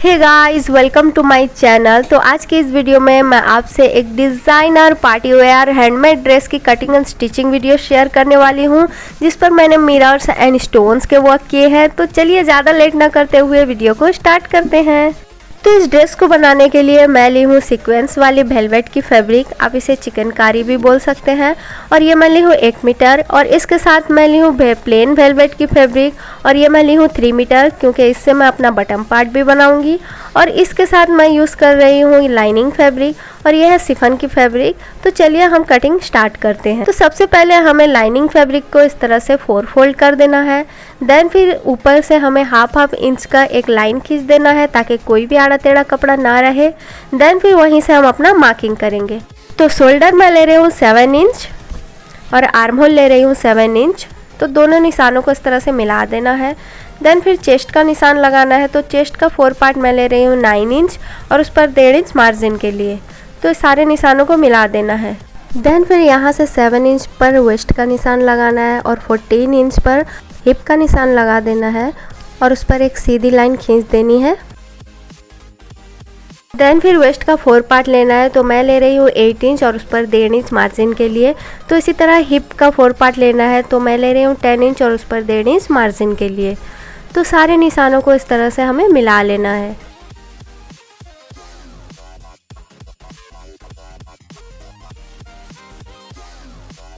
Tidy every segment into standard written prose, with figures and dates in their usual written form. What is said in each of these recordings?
Hey guys, welcome to my channel. तो आज की इस वीडियो में मैं आपसे एक designer party wear handmade dress की cutting and stitching video share करने वाली हूं, जिस पर मैंने मिरर्स एंड स्टोन्स के वर्क किए हैं। तो चलिए ज़्यादा लेट ना करते हुए वीडियो को स्टार्ट करते हैं। तो इस ड्रेस को बनाने के लिए मैं ली हूँ सीक्वेंस वाली वेलवेट की फैब्रिक, आप इसे चिकनकारी भी बोल सकते हैं। और ये मैं ली हूँ 1 मीटर, और इसके साथ मैं ली हूँ प्लेन वेलवेट की फैब्रिक, और ये मैं ली हूँ 3 मीटर, क्योंकि इससे मैं अपना बटन पार्ट भी बनाऊंगी। और इसके साथ मैं यूज़ कर रही हूँ लाइनिंग फैब्रिक, और यह है शिफॉन की फैब्रिक। तो चलिए हम कटिंग स्टार्ट करते हैं। तो सबसे पहले हमें लाइनिंग फैब्रिक को इस तरह से 4 फोल्ड कर देना है। देन फिर ऊपर से हमें हाफ इंच का एक लाइन खींच देना है, ताकि कोई भी आड़ा टेढ़ा कपड़ा ना रहे। देन फिर वहीं से हम अपना मार्किंग करेंगे। तो शोल्डर मैं ले रही हूँ 7 इंच और आर्म होल ले रही हूँ 7 इंच। तो दोनों निशानों को इस तरह से मिला देना है। देन फिर चेस्ट का निशान लगाना है। तो चेस्ट का 4 पार्ट मैं ले रही हूँ 9 इंच, और उस पर 1.5 इंच मार्जिन के लिए। तो इस सारे निशानों को मिला देना है। देन फिर यहाँ से 7 इंच पर वेस्ट का निशान लगाना है, और 14 इंच पर हिप का निशान लगा देना है, और उस पर एक सीधी लाइन खींच देनी है। देन फिर वेस्ट का 4 पार्ट लेना है। तो मैं ले रही हूँ 8 इंच, और उस पर 1.5 इंच मार्जिन के लिए। तो इसी तरह हिप का 4 पार्ट लेना है। तो मैं ले रही हूँ 10 इंच, और उस पर 1.5 इंच मार्जिन के लिए। तो सारे निशानों को इस तरह से हमें मिला लेना है।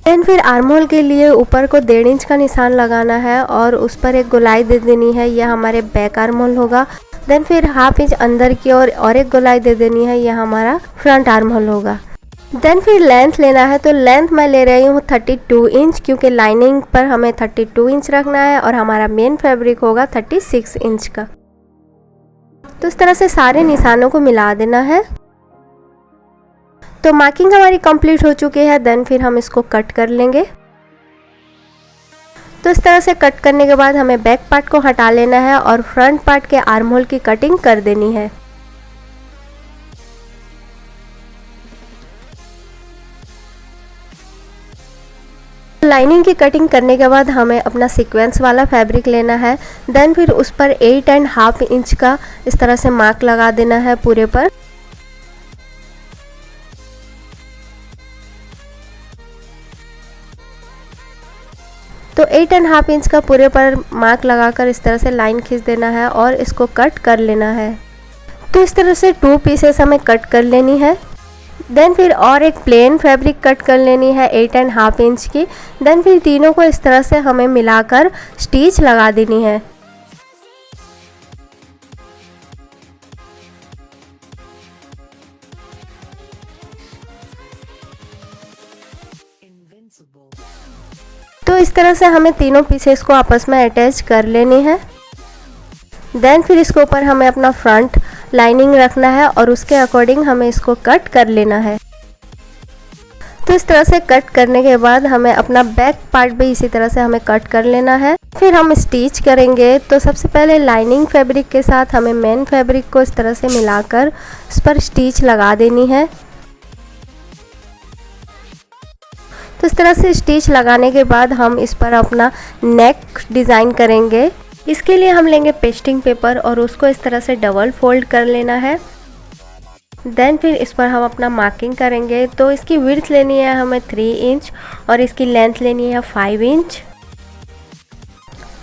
देन फिर आर्म होल के लिए ऊपर को 1.5 इंच का निशान लगाना है, और उस पर एक गोलाई दे देनी है। यह हमारे बैक आर्म होल होगा। देन फिर हाफ इंच अंदर की ओर और एक गोलाई दे देनी है। यह हमारा फ्रंट आर्म होल होगा। देन फिर लेंथ लेना है। तो लेंथ मैं ले रही हूँ 32 इंच, क्योंकि लाइनिंग पर हमें 32 इंच रखना है, और हमारा मेन फैब्रिक होगा 36 इंच का। तो इस तरह से सारे निशानों को मिला देना है। तो मार्किंग हमारी कंप्लीट हो चुकी है। देन फिर हम इसको कट कर लेंगे। तो इस तरह से कट करने के बाद हमें बैक पार्ट को हटा लेना है, और फ्रंट पार्ट के आर्म होल की कटिंग कर देनी है। लाइनिंग की कटिंग करने के बाद हमें अपना सीक्वेंस वाला फैब्रिक लेना है। देन फिर उस पर 8.5 इंच का इस तरह से मार्क लगा देना है पूरे पर। तो 8.5 इंच का पूरे पर मार्क लगाकर इस तरह से लाइन खींच देना है, और इसको कट कर लेना है। तो इस तरह से 2 पीसेस हमें कट कर लेनी है। देन फिर और एक प्लेन फैब्रिक कट कर लेनी है 8.5 इंच की। देन फिर तीनों को इस तरह से हमें मिलाकर स्टिच लगा देनी है। तो इस तरह से हमें तीनों पीसेस को आपस में अटैच कर लेनी है। देन फिर इसके ऊपर हमें अपना फ्रंट लाइनिंग रखना है, और उसके अकॉर्डिंग हमें इसको कट कर लेना है। तो इस तरह से कट करने के बाद हमें अपना बैक पार्ट भी इसी तरह से हमें कट कर लेना है। फिर हम स्टिच करेंगे। तो सबसे पहले लाइनिंग फैब्रिक के साथ हमें मेन फैब्रिक को इस तरह से मिलाकर उस पर स्टिच लगा देनी है। तो इस तरह से स्टिच लगाने के बाद हम इस पर अपना नेक डिज़ाइन करेंगे। इसके लिए हम लेंगे पेस्टिंग पेपर, और उसको इस तरह से डबल फोल्ड कर लेना है। देन फिर इस पर हम अपना मार्किंग करेंगे। तो इसकी विड्थ लेनी है हमें 3 इंच, और इसकी लेंथ लेनी है 5 इंच।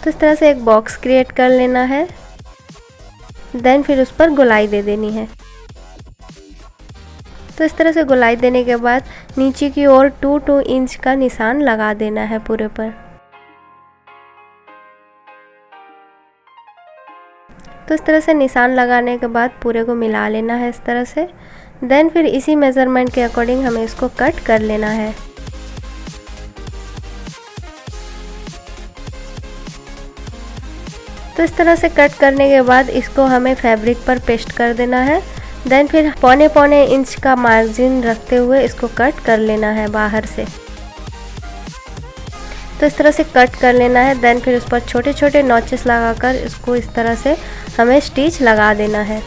तो इस तरह से एक बॉक्स क्रिएट कर लेना है। देन फिर उस पर गोलाई दे देनी है। तो इस तरह से गोलाई देने के बाद नीचे की ओर 2 इंच का निशान लगा देना है पूरे पर। तो इस तरह से निशान लगाने के बाद पूरे को मिला लेना है इस तरह से। देन फिर इसी मेज़रमेंट के अकॉर्डिंग हमें इसको कट कर लेना है। तो इस तरह से कट करने के बाद इसको हमें फैब्रिक पर पेस्ट कर देना है। देन फिर पौने इंच का मार्जिन रखते हुए इसको कट कर लेना है बाहर से। तो इस तरह से कट कर लेना है। देन फिर उस पर छोटे छोटे नॉचेस लगाकर इसको इस तरह से हमें स्टिच लगा देना है।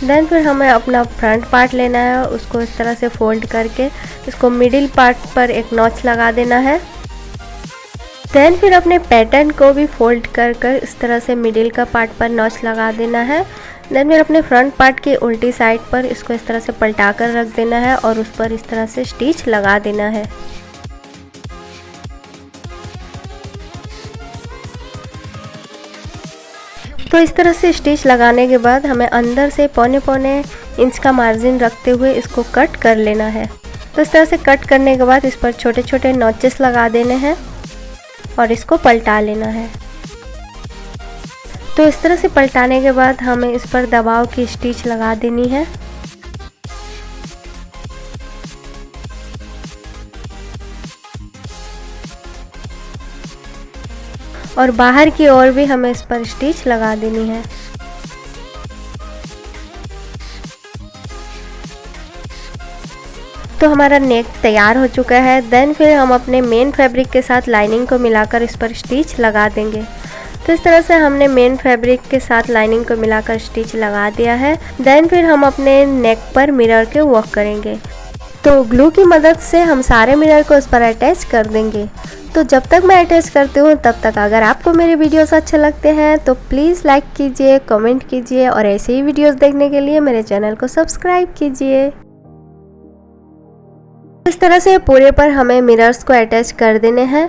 देन फिर हमें अपना फ्रंट पार्ट लेना है, उसको इस तरह से फोल्ड करके इसको मिडिल पार्ट पर एक नॉच लगा देना है। देन फिर अपने पैटर्न को भी फोल्ड कर कर इस तरह से मिडिल का पार्ट पर नॉच लगा देना है। देन फिर अपने फ्रंट पार्ट की उल्टी साइड पर इसको इस तरह से पलटा कर रख देना है और उस पर इस तरह से स्टिच लगा देना है। तो इस तरह से स्टिच लगाने के बाद हमें अंदर से पौने इंच का मार्जिन रखते हुए इसको कट कर लेना है। तो इस तरह से कट करने के बाद इस पर छोटे छोटे नॉचेस लगा देने हैं और इसको पलटा लेना है। तो इस तरह से पलटाने के बाद हमें इस पर दबाव की स्टिच लगा देनी है। और बाहर की ओर भी हमें इस पर स्टिच लगा देनी है। तो हमारा नेक तैयार हो चुका है। देन फिर हम अपने मेन फैब्रिक के साथ लाइनिंग को मिलाकर इस पर स्टिच लगा देंगे। तो इस तरह से हमने मेन फैब्रिक के साथ लाइनिंग को मिलाकर स्टिच लगा दिया है। देन फिर हम अपने नेक पर मिरर के वर्क करेंगे। तो ग्लू की मदद से हम सारे मिरर को इस पर अटैच कर देंगे। तो जब तक मैं अटैच करती हूँ तब तक अगर आपको मेरे वीडियोस अच्छे लगते हैं तो प्लीज़ लाइक कीजिए, कमेंट कीजिए और ऐसे ही वीडियोस देखने के लिए मेरे चैनल को सब्सक्राइब कीजिए। इस तरह से पूरे पर हमें मिरर्स को अटैच कर देने हैं।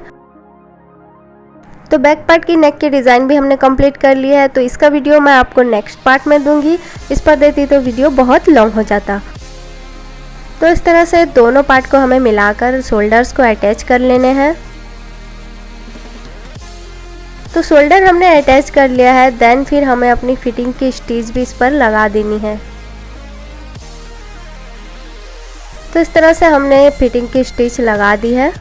तो बैक पार्ट की नेक की डिज़ाइन भी हमने कंप्लीट कर लिया है। तो इसका वीडियो मैं आपको नेक्स्ट पार्ट में दूंगी। इस पर देती तो वीडियो बहुत लॉन्ग हो जाता। तो इस तरह से दोनों पार्ट को हमें मिलाकर शोल्डर्स को अटैच कर लेने हैं। तो शोल्डर हमने अटैच कर लिया है। देन फिर हमें अपनी फिटिंग की स्टिच भी इस पर लगा देनी है। तो इस तरह से हमने फिटिंग की स्टिच लगा दी है।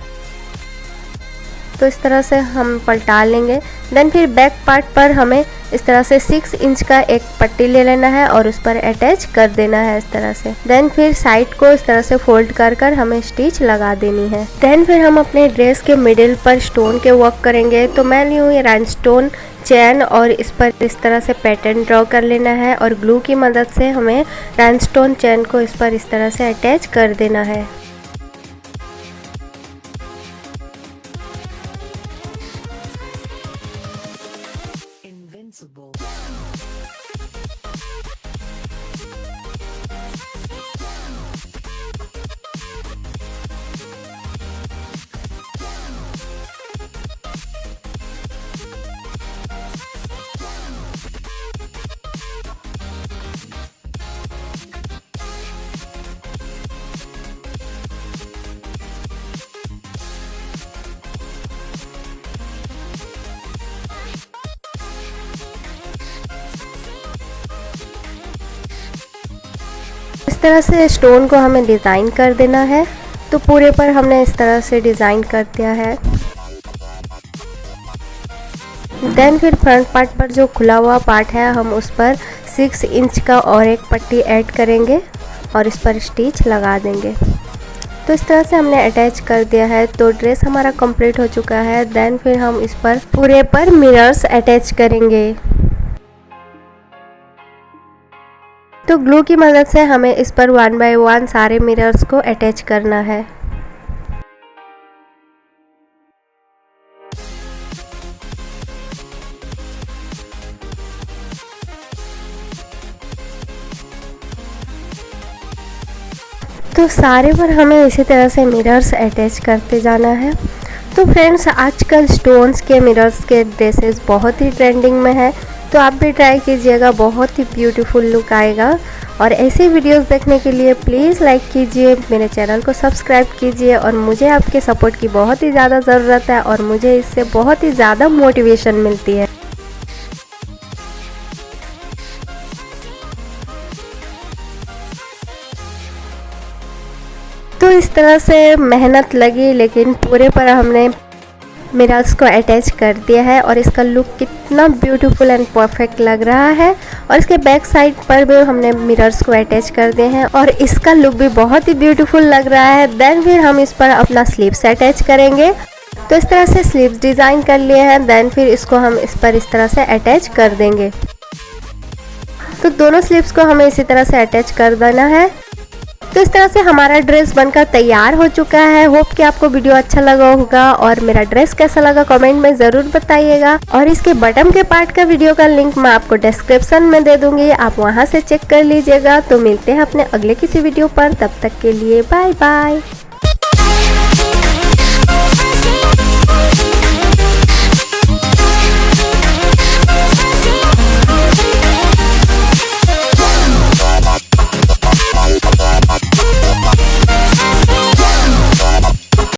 तो इस तरह से हम पलटा लेंगे। देन फिर बैक पार्ट पर हमें इस तरह से 6 इंच का एक पट्टी ले लेना है और उस पर अटैच कर देना है इस तरह से। देन फिर साइड को इस तरह से फोल्ड कर कर हमें स्टिच लगा देनी है। देन फिर हम अपने ड्रेस के मिडिल पर स्टोन के वर्क करेंगे। तो मैं ली हूँ ये राइनस्टोन चैन और इस पर इस तरह से पैटर्न ड्रॉ कर लेना है और ग्लू की मदद से हमें राइनस्टोन चैन को इस पर इस तरह से अटैच कर देना है। इस तरह से स्टोन को हमें डिज़ाइन कर देना है। तो पूरे पर हमने इस तरह से डिज़ाइन कर दिया है। देन फिर फ्रंट पार्ट पर जो खुला हुआ पार्ट है हम उस पर 6 इंच का और एक पट्टी ऐड करेंगे और इस पर स्टिच लगा देंगे। तो इस तरह से हमने अटैच कर दिया है। तो ड्रेस हमारा कंप्लीट हो चुका है। देन फिर हम इस पर पूरे पर मिरर्स अटैच करेंगे। तो ग्लू की मदद से हमें इस पर 1 बाय 1 सारे मिरर्स को अटैच करना है। तो सारे पर हमें इसी तरह से मिरर्स अटैच करते जाना है। तो फ्रेंड्स आजकल स्टोन्स के मिरर्स के ड्रेसेस बहुत ही ट्रेंडिंग में है। तो आप भी ट्राई कीजिएगा, बहुत ही ब्यूटीफुल लुक आएगा। और ऐसे वीडियोस देखने के लिए प्लीज़ लाइक कीजिए, मेरे चैनल को सब्सक्राइब कीजिए और मुझे आपके सपोर्ट की बहुत ही ज़्यादा ज़रूरत है और मुझे इससे बहुत ही ज़्यादा मोटिवेशन मिलती है। तो इस तरह से मेहनत लगी लेकिन पूरे पर हमने मिरर्स को अटैच कर दिया है और इसका लुक कितना ब्यूटीफुल एंड परफेक्ट लग रहा है। और इसके बैक साइड पर भी हमने मिरर्स को अटैच कर दिए हैं और इसका लुक भी बहुत ही ब्यूटीफुल लग रहा है। देन फिर हम इस पर अपना स्लीव्स अटैच करेंगे। तो इस तरह से स्लीव्स डिज़ाइन कर लिए हैं। देन फिर इसको हम इस पर इस तरह से अटैच कर देंगे। तो दोनों स्लीव्स को हमें इसी तरह से अटैच कर देना है। तो इस तरह से हमारा ड्रेस बनकर तैयार हो चुका है। होप कि आपको वीडियो अच्छा लगा होगा और मेरा ड्रेस कैसा लगा कमेंट में ज़रूर बताइएगा। और इसके बटन के पार्ट का वीडियो का लिंक मैं आपको डिस्क्रिप्शन में दे दूंगी, आप वहां से चेक कर लीजिएगा। तो मिलते हैं अपने अगले किसी वीडियो पर, तब तक के लिए बाय बाय।